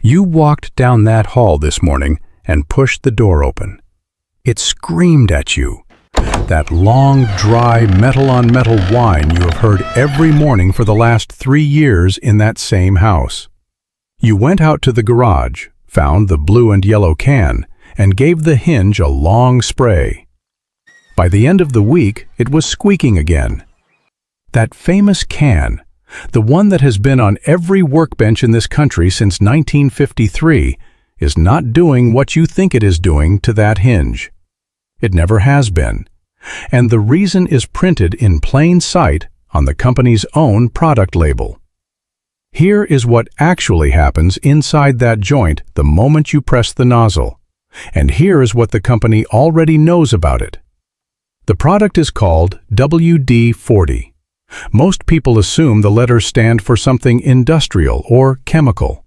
You walked down that hall this morning and pushed the door open. It screamed at you. That long, dry, metal-on-metal whine you have heard every morning for the last 3 years in that same house. You went out to the garage, found the blue and yellow can, and gave the hinge a long spray. By the end of the week, it was squeaking again. That famous can, the one that has been on every workbench in this country since 1953, is not doing what you think it is doing to that hinge. It never has been. And the reason is printed in plain sight on the company's own product label. Here is what actually happens inside that joint the moment you press the nozzle. And here is what the company already knows about it. The product is called WD-40. Most people assume the letters stand for something industrial or chemical.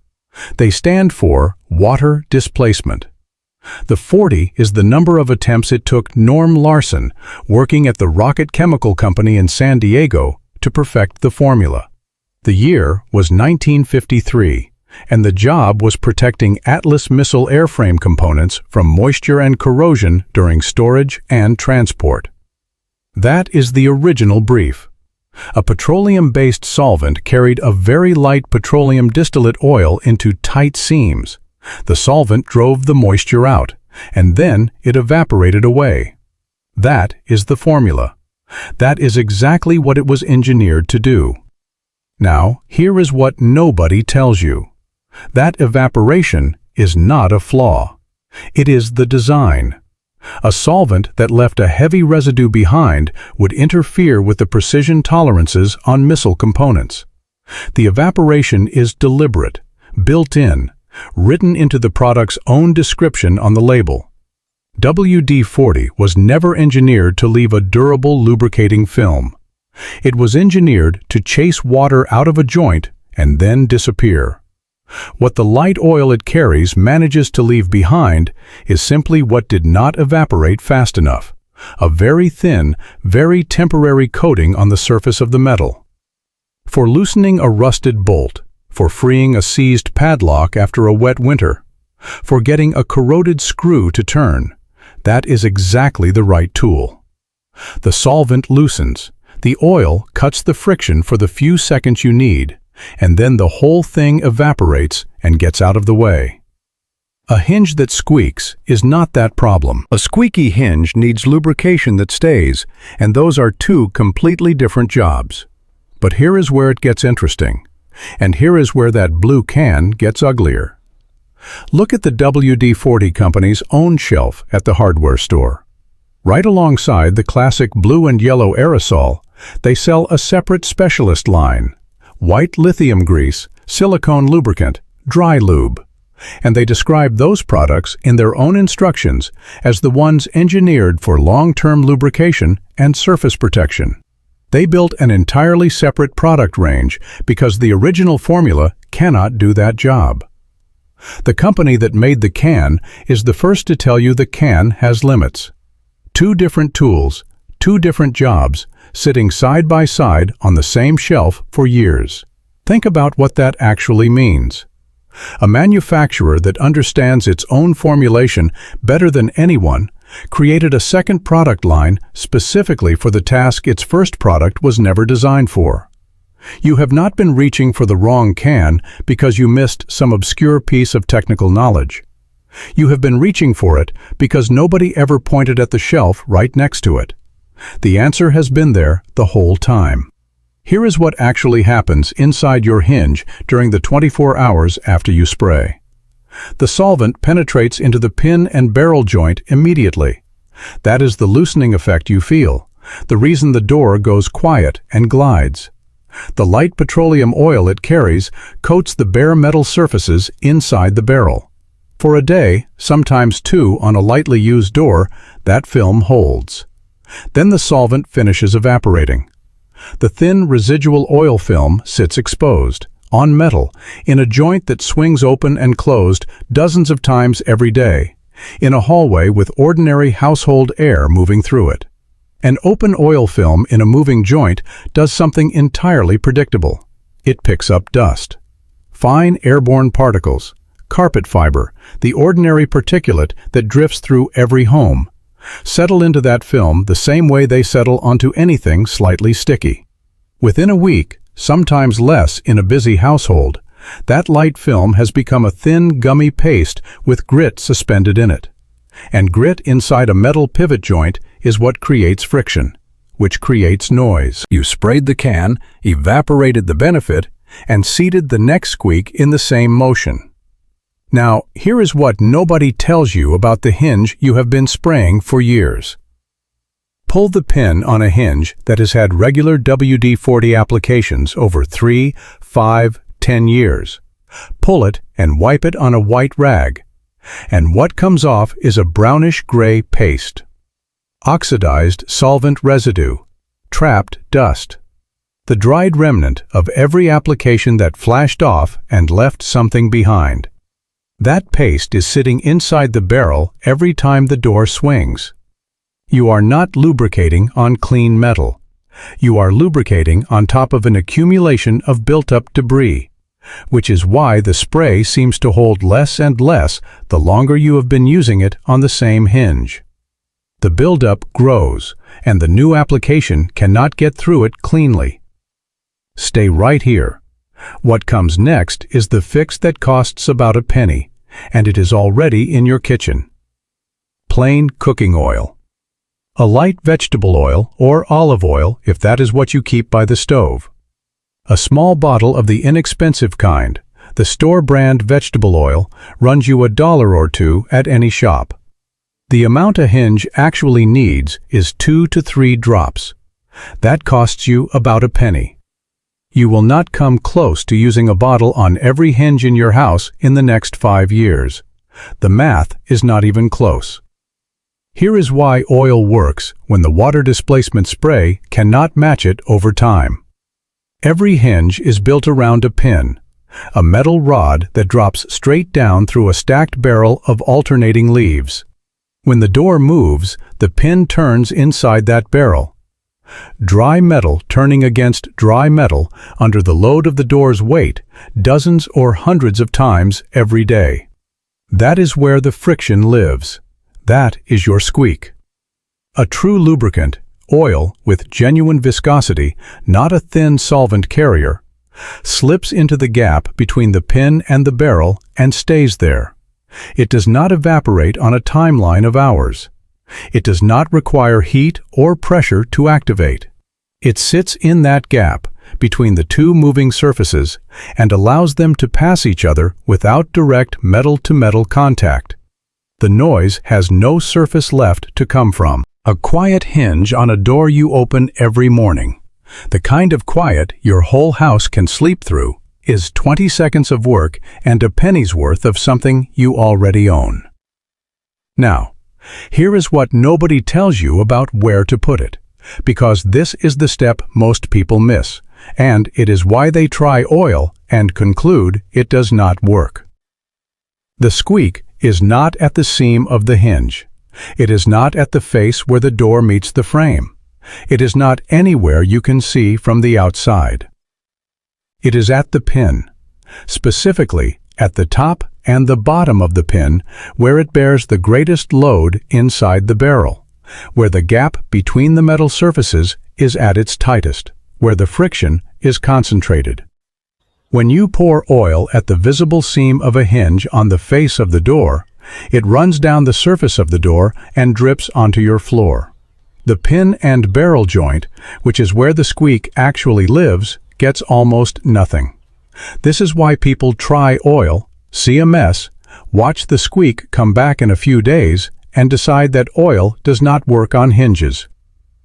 They stand for water displacement. The 40 is the number of attempts it took Norm Larson, working at the Rocket Chemical Company in San Diego, to perfect the formula. The year was 1953, and the job was protecting Atlas missile airframe components from moisture and corrosion during storage and transport. That is the original brief. A petroleum-based solvent carried a very light petroleum distillate oil into tight seams. The solvent drove the moisture out, and then it evaporated away. That is the formula. That is exactly what it was engineered to do. Now, here is what nobody tells you. That evaporation is not a flaw. It is the design. A solvent that left a heavy residue behind would interfere with the precision tolerances on missile components. The evaporation is deliberate, built in, written into the product's own description on the label. WD-40 was never engineered to leave a durable lubricating film. It was engineered to chase water out of a joint and then disappear. What the light oil it carries manages to leave behind is simply what did not evaporate fast enough, a very thin, very temporary coating on the surface of the metal. For loosening a rusted bolt, for freeing a seized padlock after a wet winter, for getting a corroded screw to turn, that is exactly the right tool. The solvent loosens, the oil cuts the friction for the few seconds you need, and then the whole thing evaporates and gets out of the way. A hinge that squeaks is not that problem. A squeaky hinge needs lubrication that stays, and those are two completely different jobs. But here is where it gets interesting, and here is where that blue can gets uglier. Look at the WD-40 company's own shelf at the hardware store. Right alongside the classic blue and yellow aerosol, they sell a separate specialist line: white lithium grease, silicone lubricant, dry lube. And they describe those products in their own instructions as the ones engineered for long-term lubrication and surface protection. They built an entirely separate product range because the original formula cannot do that job. The company that made the can is the first to tell you the can has limits. 2 different tools, 2 different jobs, sitting side by side on the same shelf for years. Think about what that actually means. A manufacturer that understands its own formulation better than anyone created a second product line specifically for the task its first product was never designed for. You have not been reaching for the wrong can because you missed some obscure piece of technical knowledge. You have been reaching for it because nobody ever pointed at the shelf right next to it. The answer has been there the whole time. Here is what actually happens inside your hinge during the 24 hours after you spray. The solvent penetrates into the pin and barrel joint immediately. That is the loosening effect you feel, the reason the door goes quiet and glides. The light petroleum oil it carries coats the bare metal surfaces inside the barrel. For a day, sometimes 2 on a lightly used door, that film holds. Then the solvent finishes evaporating. The thin residual oil film sits exposed, on metal, in a joint that swings open and closed dozens of times every day, in a hallway with ordinary household air moving through it. An open oil film in a moving joint does something entirely predictable. It picks up dust. Fine airborne particles, carpet fiber, the ordinary particulate that drifts through every home. Settle into that film the same way they settle onto anything slightly sticky. Within a week, sometimes less in a busy household, that light film has become a thin, gummy paste with grit suspended in it. And grit inside a metal pivot joint is what creates friction, which creates noise. You sprayed the can, evaporated the benefit, and seeded the next squeak in the same motion. Now, here is what nobody tells you about the hinge you have been spraying for years. Pull the pin on a hinge that has had regular WD-40 applications over 3, 5, 10 years. Pull it and wipe it on a white rag. And what comes off is a brownish-gray paste. Oxidized solvent residue. Trapped dust. The dried remnant of every application that flashed off and left something behind. That paste is sitting inside the barrel every time the door swings. You are not lubricating on clean metal. You are lubricating on top of an accumulation of built-up debris, which is why the spray seems to hold less and less the longer you have been using it on the same hinge. The buildup grows, and the new application cannot get through it cleanly. Stay right here. What comes next is the fix that costs about a penny, and it is already in your kitchen. Plain cooking oil. A light vegetable oil or olive oil if that is what you keep by the stove. A small bottle of the inexpensive kind, the store brand vegetable oil, runs you $1 or $2 at any shop. The amount a hinge actually needs is 2 to 3 drops. That costs you about a penny. You will not come close to using a bottle on every hinge in your house in the next 5 years. The math is not even close. Here is why oil works when the water displacement spray cannot match it over time. Every hinge is built around a pin, a metal rod that drops straight down through a stacked barrel of alternating leaves. When the door moves, the pin turns inside that barrel. Dry metal turning against dry metal under the load of the door's weight dozens or hundreds of times every day. That is where the friction lives. That is your squeak. A true lubricant, oil with genuine viscosity, not a thin solvent carrier, slips into the gap between the pin and the barrel and stays there. It does not evaporate on a timeline of hours. It does not require heat or pressure to activate. It sits in that gap between the two moving surfaces and allows them to pass each other without direct metal-to-metal contact. The noise has no surface left to come from. A quiet hinge on a door you open every morning, the kind of quiet your whole house can sleep through, is 20 seconds of work and a penny's worth of something you already own. Now, here is what nobody tells you about where to put it, because this is the step most people miss, and it is why they try oil and conclude it does not work. The squeak is not at the seam of the hinge. It is not at the face where the door meets the frame. It is not anywhere you can see from the outside. It is at the pin, specifically at the top and the bottom of the pin where it bears the greatest load inside the barrel, where the gap between the metal surfaces is at its tightest, where the friction is concentrated. When you pour oil at the visible seam of a hinge on the face of the door, it runs down the surface of the door and drips onto your floor. The pin and barrel joint, which is where the squeak actually lives, gets almost nothing. This is why people try oil, see a mess, watch the squeak come back in a few days, and decide that oil does not work on hinges.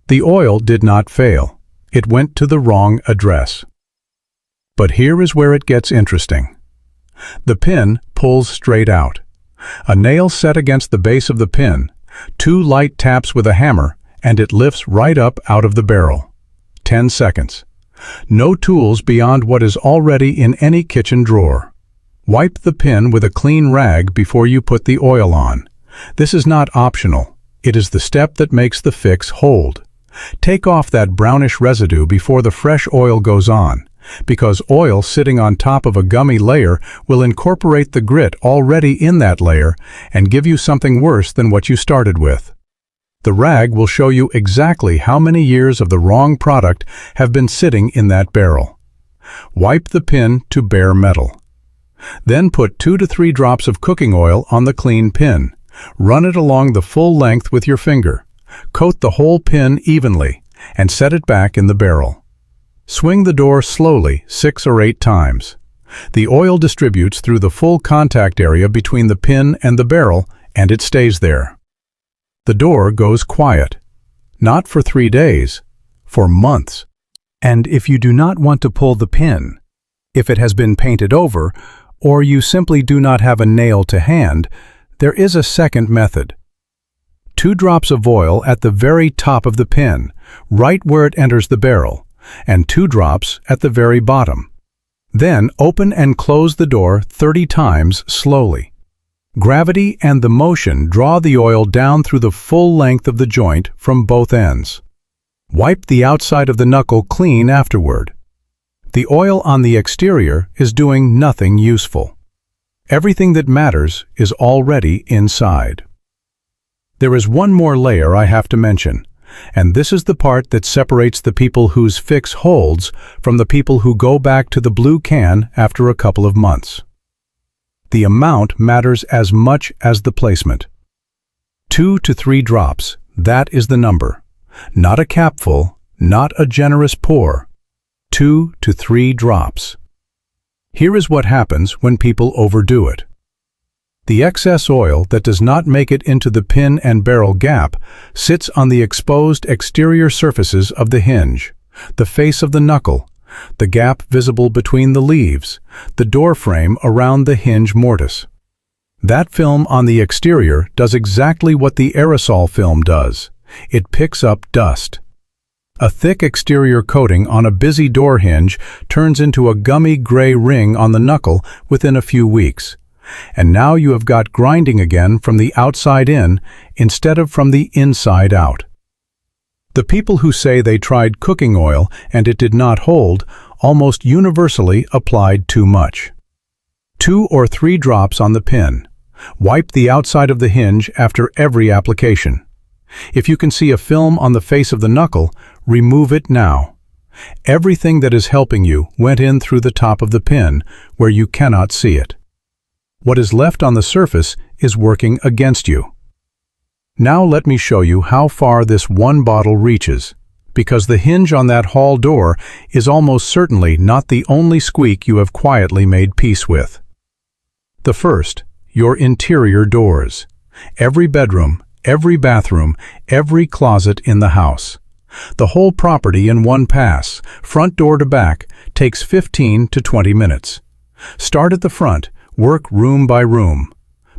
The oil did not fail. It went to the wrong address. But here is where it gets interesting. The pin pulls straight out. A nail set against the base of the pin, 2 light taps with a hammer, and it lifts right up out of the barrel. 10 seconds. No tools beyond what is already in any kitchen drawer. Wipe the pin with a clean rag before you put the oil on. This is not optional. It is the step that makes the fix hold. Take off that brownish residue before the fresh oil goes on, because oil sitting on top of a gummy layer will incorporate the grit already in that layer and give you something worse than what you started with. The rag will show you exactly how many years of the wrong product have been sitting in that barrel. Wipe the pin to bare metal. Then put 2 to 3 drops of cooking oil on the clean pin. Run it along the full length with your finger. Coat the whole pin evenly and set it back in the barrel. Swing the door slowly 6 or 8 times. The oil distributes through the full contact area between the pin and the barrel, and it stays there. The door goes quiet. Not for 3 days, for months. And if you do not want to pull the pin, if it has been painted over, or you simply do not have a nail to hand, there is a second method. 2 drops of oil at the very top of the pin, right where it enters the barrel, and 2 drops at the very bottom. Then open and close the door 30 times slowly. Gravity and the motion draw the oil down through the full length of the joint from both ends. Wipe the outside of the knuckle clean afterward. The oil on the exterior is doing nothing useful. Everything that matters is already inside. There is one more layer I have to mention, and this is the part that separates the people whose fix holds from the people who go back to the blue can after a couple of months. The amount matters as much as the placement. 2 to 3 drops, that is the number. Not a capful, not a generous pour. 2 to 3 drops. Here is what happens when people overdo it. The excess oil that does not make it into the pin and barrel gap sits on the exposed exterior surfaces of the hinge, the face of the knuckle, the gap visible between the leaves, the door frame around the hinge mortise. That film on the exterior does exactly what the aerosol film does. It picks up dust. A thick exterior coating on a busy door hinge turns into a gummy gray ring on the knuckle within a few weeks. And now you have got grinding again from the outside in instead of from the inside out. The people who say they tried cooking oil and it did not hold almost universally applied too much. 2 or 3 drops on the pin. Wipe the outside of the hinge after every application. If you can see a film on the face of the knuckle, remove it now. Everything that is helping you went in through the top of the pin, where you cannot see it. What is left on the surface is working against you. Now let me show you how far this one bottle reaches, because the hinge on that hall door is almost certainly not the only squeak you have quietly made peace with. The first, your interior doors. Every bedroom, every bathroom, every closet in the house. The whole property in one pass, front door to back, takes 15 to 20 minutes. Start at the front, work room by room.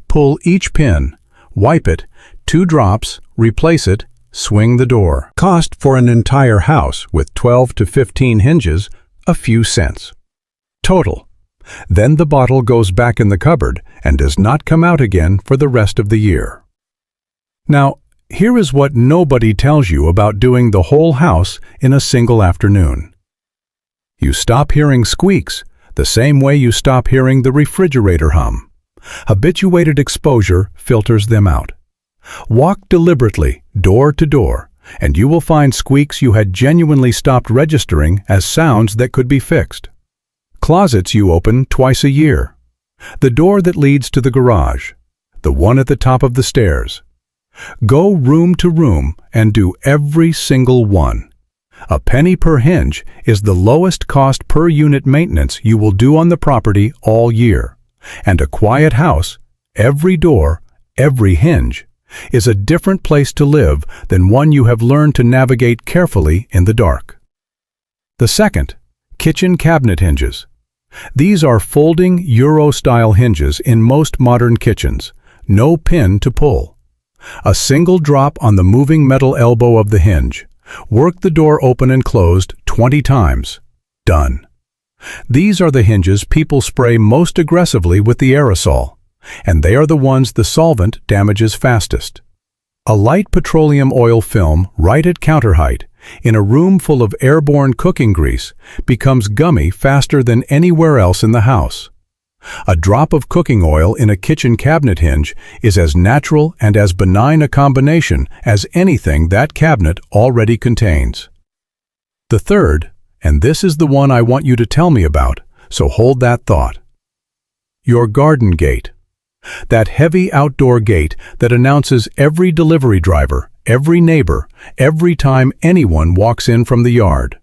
Pull each pin, wipe it, 2 drops, replace it, swing the door. Cost for an entire house with 12 to 15 hinges, a few cents. Total. Then the bottle goes back in the cupboard and does not come out again for the rest of the year. Now, here is what nobody tells you about doing the whole house in a single afternoon. You stop hearing squeaks the same way you stop hearing the refrigerator hum. Habituated exposure filters them out. Walk deliberately, door to door, and you will find squeaks you had genuinely stopped registering as sounds that could be fixed. Closets you open twice a year. The door that leads to the garage. The one at the top of the stairs. Go room to room and do every single one. A penny per hinge is the lowest cost per unit maintenance you will do on the property all year. And a quiet house, every door, every hinge, is a different place to live than one you have learned to navigate carefully in the dark. The second, kitchen cabinet hinges. These are folding Euro-style hinges in most modern kitchens, no pin to pull. A single drop on the moving metal elbow of the hinge. Work the door open and closed 20 times. Done. These are the hinges people spray most aggressively with the aerosol, and they are the ones the solvent damages fastest. A light petroleum oil film right at counter height in a room full of airborne cooking grease, becomes gummy faster than anywhere else in the house. A drop of cooking oil in a kitchen cabinet hinge is as natural and as benign a combination as anything that cabinet already contains. The third, and this is the one I want you to tell me about, so hold that thought. Your garden gate. That heavy outdoor gate that announces every delivery driver, every neighbor, every time anyone walks in from the yard.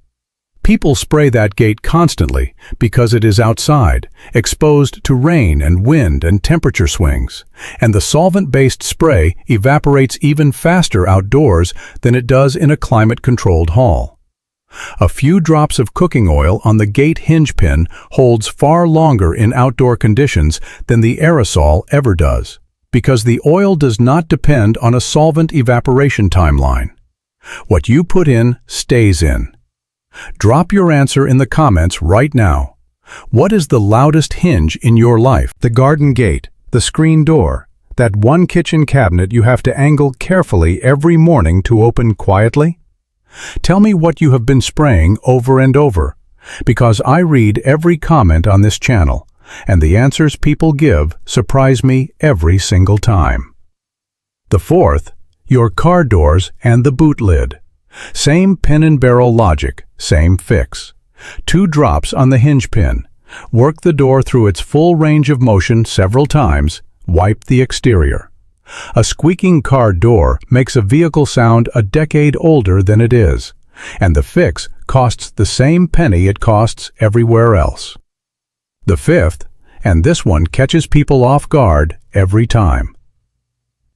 People spray that gate constantly because it is outside, exposed to rain and wind and temperature swings, and the solvent-based spray evaporates even faster outdoors than it does in a climate-controlled hall. A few drops of cooking oil on the gate hinge pin holds far longer in outdoor conditions than the aerosol ever does, because the oil does not depend on a solvent evaporation timeline. What you put in stays in. Drop your answer in the comments right now. What is the loudest hinge in your life? The garden gate, the screen door, that one kitchen cabinet you have to angle carefully every morning to open quietly? Tell me what you have been spraying over and over, because I read every comment on this channel, and the answers people give surprise me every single time. The fourth, your car doors and the boot lid. Same pin and barrel logic, same fix. 2 drops on the hinge pin. Work the door through its full range of motion several times. Wipe the exterior. A squeaking car door makes a vehicle sound a decade older than it is, and the fix costs the same penny it costs everywhere else. The fifth, and this one catches people off guard every time.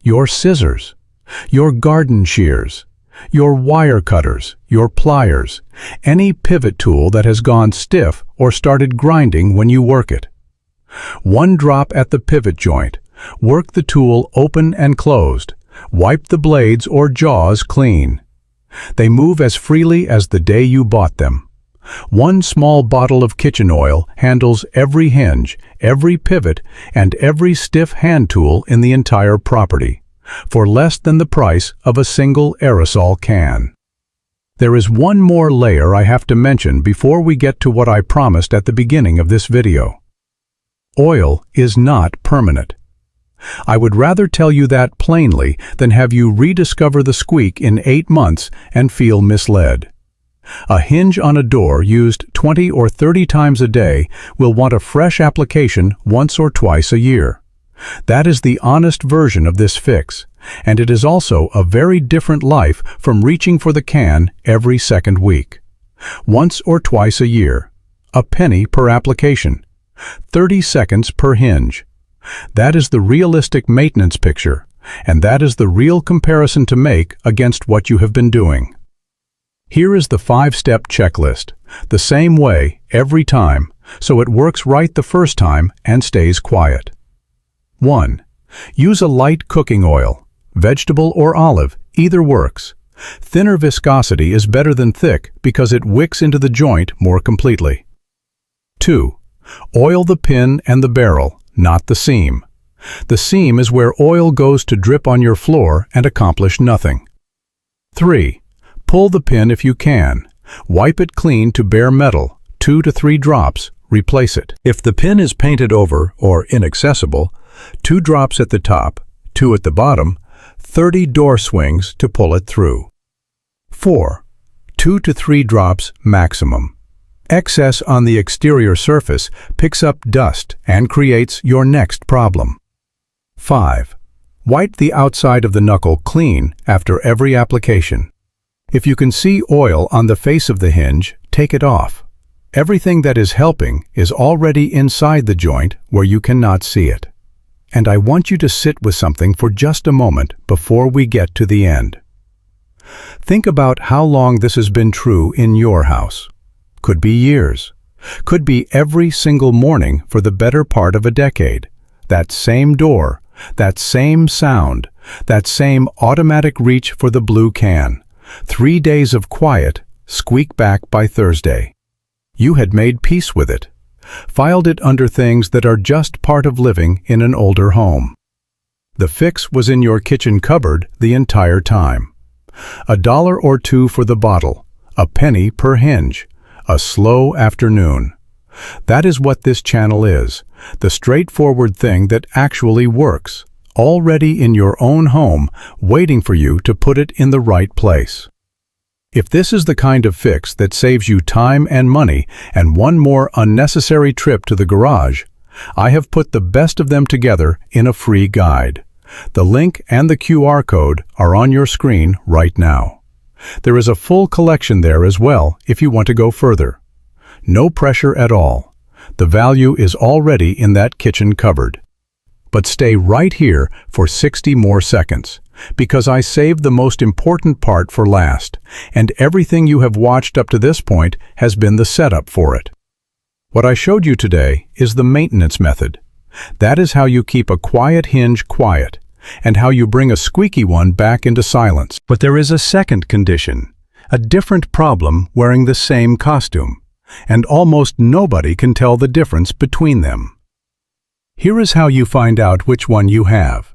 Your scissors, your garden shears, your wire cutters, your pliers, any pivot tool that has gone stiff or started grinding when you work it. 1 drop at the pivot joint. Work the tool open and closed. Wipe the blades or jaws clean. They move as freely as the day you bought them. 1 small bottle of kitchen oil handles every hinge, every pivot, and every stiff hand tool in the entire property, for less than the price of a single aerosol can. There is one more layer I have to mention before we get to what I promised at the beginning of this video. Oil is not permanent. I would rather tell you that plainly than have you rediscover the squeak in 8 months and feel misled. A hinge on a door used 20 or 30 times a day will want a fresh application once or twice a year. That is the honest version of this fix, and it is also a very different life from reaching for the can every second week. Once or twice a year, a penny per application, 30 seconds per hinge. That is the realistic maintenance picture, and that is the real comparison to make against what you have been doing. Here is the 5-step checklist, the same way every time, so it works right the first time and stays quiet. 1. Use a light cooking oil, vegetable or olive, either works. Thinner viscosity is better than thick because it wicks into the joint more completely. 2. Oil the pin and the barrel, not the seam. The seam is where oil goes to drip on your floor and accomplish nothing. 3. Pull the pin if you can. Wipe it clean to bare metal, 2 to 3 drops, replace it. If the pin is painted over or inaccessible, 2 drops at the top, 2 at the bottom, 30 door swings to pull it through. 4. 2 to 3 drops maximum. Excess on the exterior surface picks up dust and creates your next problem. 5. Wipe the outside of the knuckle clean after every application. If you can see oil on the face of the hinge, take it off. Everything that is helping is already inside the joint where you cannot see it. And I want you to sit with something for just a moment before we get to the end. Think about how long this has been true in your house. Could be years. Could be every single morning for the better part of a decade. That same door, that same sound, that same automatic reach for the blue can. 3 days of quiet, squeak back by Thursday. You had made peace with it. Filed it under things that are just part of living in an older home. The fix was in your kitchen cupboard the entire time. $1 or $2 for the bottle, a penny per hinge, a slow afternoon. That is what this channel is, the straightforward thing that actually works, already in your own home, waiting for you to put it in the right place. If this is the kind of fix that saves you time and money and one more unnecessary trip to the garage, I have put the best of them together in a free guide. The link and the QR code are on your screen right now. There is a full collection there as well if you want to go further. No pressure at all. The value is already in that kitchen cupboard. But stay right here for 60 more seconds, because I saved the most important part for last, and everything you have watched up to this point has been the setup for it. What I showed you today is the maintenance method. That is how you keep a quiet hinge quiet, and how you bring a squeaky one back into silence. But there is a second condition, a different problem wearing the same costume, and almost nobody can tell the difference between them. Here is how you find out which one you have.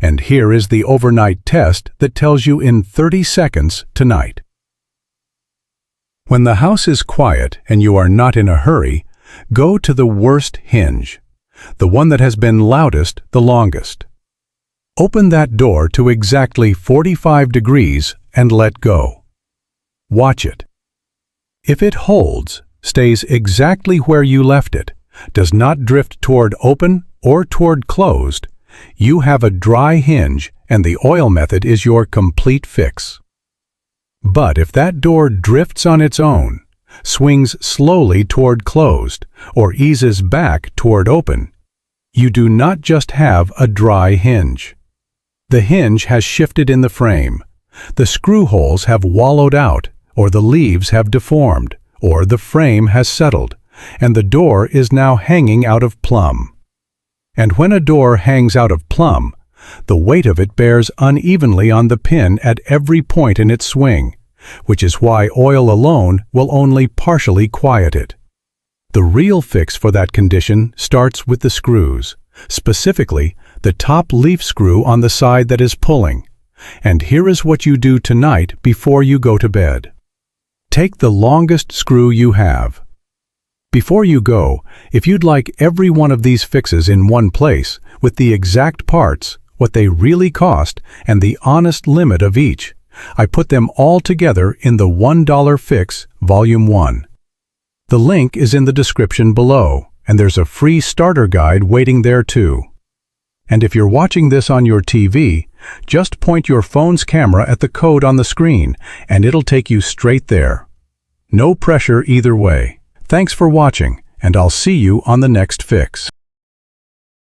And here is the overnight test that tells you in 30 seconds tonight. When the house is quiet and you are not in a hurry, go to the worst hinge, the one that has been loudest the longest. Open that door to exactly 45 degrees and let go. Watch it. If it holds, stays exactly where you left it, does not drift toward open or toward closed, you have a dry hinge and the oil method is your complete fix. But if that door drifts on its own, swings slowly toward closed, or eases back toward open, you do not just have a dry hinge. The hinge has shifted in the frame, the screw holes have wallowed out, or the leaves have deformed, or the frame has settled, and the door is now hanging out of plumb. And when a door hangs out of plumb, the weight of it bears unevenly on the pin at every point in its swing, which is why oil alone will only partially quiet it. The real fix for that condition starts with the screws, specifically the top leaf screw on the side that is pulling. And here is what you do tonight before you go to bed. Take the longest screw you have. Before you go, if you'd like every one of these fixes in one place, with the exact parts, what they really cost, and the honest limit of each, I put them all together in the $1 Fix Volume 1. The link is in the description below, and there's a free starter guide waiting there too. And if you're watching this on your TV, just point your phone's camera at the code on the screen, and it'll take you straight there. No pressure either way. Thanks for watching, and I'll see you on the next fix.